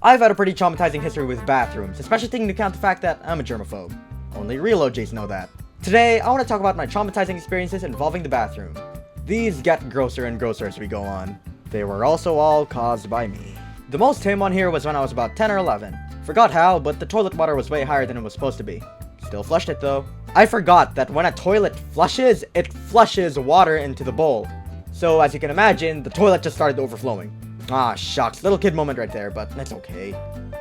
I've had a pretty traumatizing history with bathrooms, especially taking into account the fact that I'm a germaphobe. Only real OJs know that. Today, I want to talk about my traumatizing experiences involving the bathroom. These get grosser and grosser as we go on. They were also all caused by me. The most tame one here was when I was about 10 or 11. Forgot how, but the toilet water was way higher than it was supposed to be. Still flushed it though. I forgot that when a toilet flushes, it flushes water into the bowl. So as you can imagine, the toilet just started overflowing. Ah, shucks, little kid moment right there, but that's okay.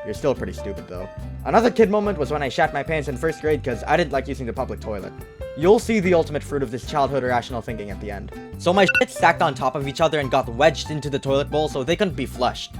You're still pretty stupid though. Another kid moment was when I shat my pants in first grade because I didn't like using the public toilet. You'll see the ultimate fruit of this childhood irrational thinking at the end. So my shit stacked on top of each other and got wedged into the toilet bowl so they couldn't be flushed.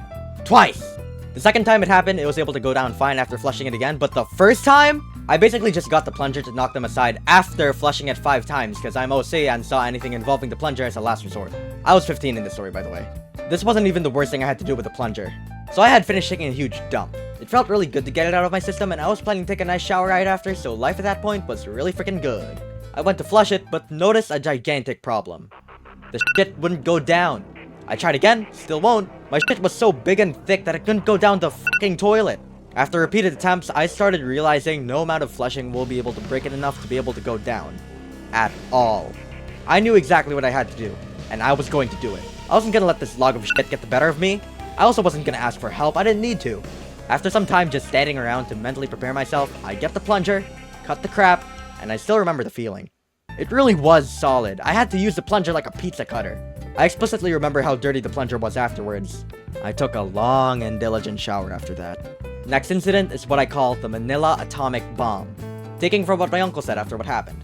Twice! The second time it happened, it was able to go down fine after flushing it again, but the first time, I basically just got the plunger to knock them aside after flushing it 5 times because I'm OC and saw anything involving the plunger as a last resort. I was 15 in this story, by the way. This wasn't even the worst thing I had to do with the plunger. So I had finished taking a huge dump. It felt really good to get it out of my system, and I was planning to take a nice shower right after, so life at that point was really freaking good. I went to flush it, but noticed a gigantic problem. The shit wouldn't go down. I tried again, still won't. My shit was so big and thick that it couldn't go down the fucking toilet. After repeated attempts, I started realizing no amount of flushing will be able to break it enough to be able to go down. At all. I knew exactly what I had to do, and I was going to do it. I wasn't gonna let this log of shit get the better of me. I also wasn't gonna ask for help, I didn't need to. After some time just standing around to mentally prepare myself, I get the plunger, cut the crap, and I still remember the feeling. It really was solid. I had to use the plunger like a pizza cutter. I explicitly remember how dirty the plunger was afterwards. I took a long and diligent shower after that. Next incident is what I call the Manila atomic bomb, taking from what my uncle said after what happened.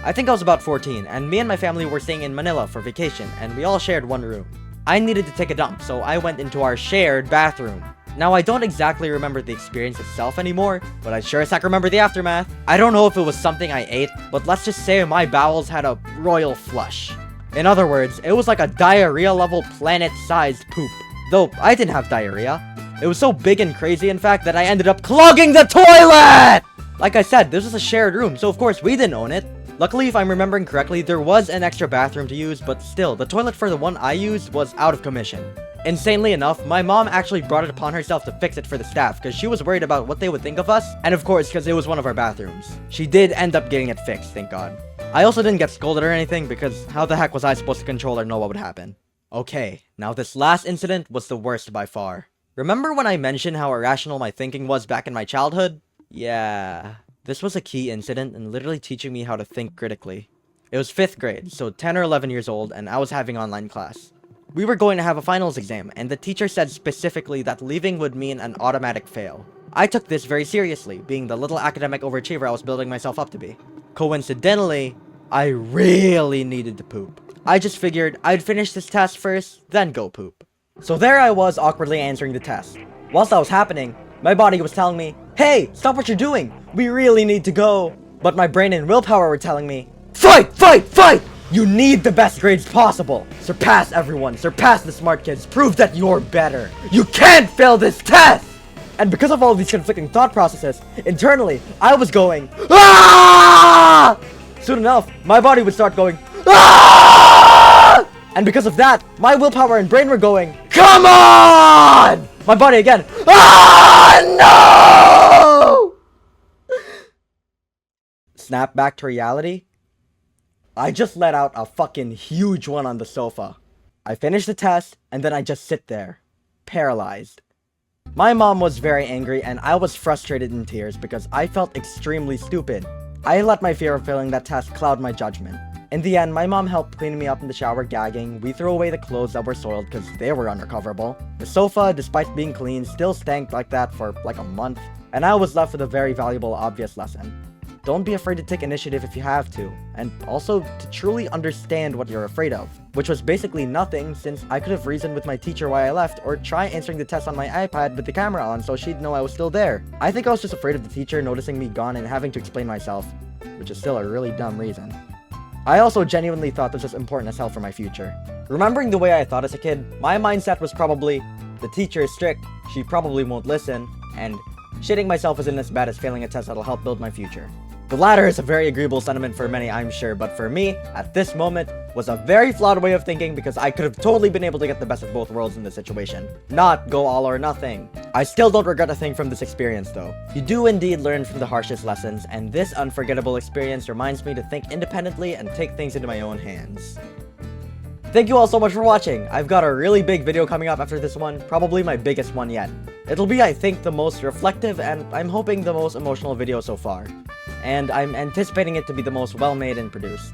I think I was about 14, and me and my family were staying in Manila for vacation, and we all shared one room. I needed to take a dump, so I went into our shared bathroom. Now, I don't exactly remember the experience itself anymore, but I sure as heck remember the aftermath. I don't know if it was something I ate, but let's just say my bowels had a royal flush. In other words, it was like a diarrhea-level planet-sized poop. Though, I didn't have diarrhea. It was so big and crazy, in fact, that I ended up clogging the toilet! Like I said, this was a shared room, so of course we didn't own it. Luckily, if I'm remembering correctly, there was an extra bathroom to use, but still, the toilet for the one I used was out of commission. Insanely enough, my mom actually brought it upon herself to fix it for the staff because she was worried about what they would think of us, and of course, because it was one of our bathrooms. She did end up getting it fixed, thank God. I also didn't get scolded or anything because how the heck was I supposed to control or know what would happen? Okay, now this last incident was the worst by far. Remember when I mentioned how irrational my thinking was back in my childhood? Yeah. This was a key incident and literally teaching me how to think critically. It was 5th grade, so 10 or 11 years old, and I was having online class. We were going to have a finals exam, and the teacher said specifically that leaving would mean an automatic fail. I took this very seriously, being the little academic overachiever I was building myself up to be. Coincidentally, I really needed to poop. I just figured I'd finish this test first, then go poop. So there I was awkwardly answering the test. Whilst that was happening, my body was telling me, "Hey, stop what you're doing! We really need to go!" But my brain and willpower were telling me, "Fight! Fight! Fight! You need the best grades possible! Surpass everyone! Surpass the smart kids! Prove that you're better! You can't fail this test!" And because of all these conflicting thought processes, internally, I was going, "Ah!" Soon enough, my body would start going, "Ah!" And because of that, my willpower and brain were going, "Come on!" My body again, "Ah, no!" Snap back to reality. I just let out a fucking huge one on the sofa. I finished the test, and then I just sit there, paralyzed. My mom was very angry, and I was frustrated in tears because I felt extremely stupid. I let my fear of failing that test cloud my judgment. In the end, my mom helped clean me up in the shower gagging. We threw away the clothes that were soiled because they were unrecoverable. The sofa, despite being clean, still stank like that for like a month. And I was left with a very valuable obvious lesson. Don't be afraid to take initiative if you have to. And also to truly understand what you're afraid of. Which was basically nothing since I could have reasoned with my teacher why I left or try answering the test on my iPad with the camera on so she'd know I was still there. I think I was just afraid of the teacher noticing me gone and having to explain myself. Which is still a really dumb reason. I also genuinely thought this was important as hell for my future. Remembering the way I thought as a kid, my mindset was probably, the teacher is strict, she probably won't listen, and shitting myself isn't as bad as failing a test that'll help build my future. The latter is a very agreeable sentiment for many, I'm sure, but for me, at this moment, was a very flawed way of thinking because I could have totally been able to get the best of both worlds in this situation. Not go all or nothing. I still don't regret a thing from this experience though. You do indeed learn from the harshest lessons, and this unforgettable experience reminds me to think independently and take things into my own hands. Thank you all so much for watching. I've got a really big video coming up after this one, probably my biggest one yet. It'll be, I think, the most reflective and I'm hoping the most emotional video so far. And I'm anticipating it to be the most well-made and produced.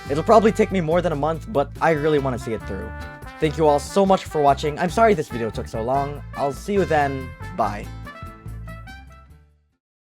It'll probably take me more than a month, but I really want to see it through. Thank you all so much for watching. I'm sorry this video took so long. I'll see you then. Bye.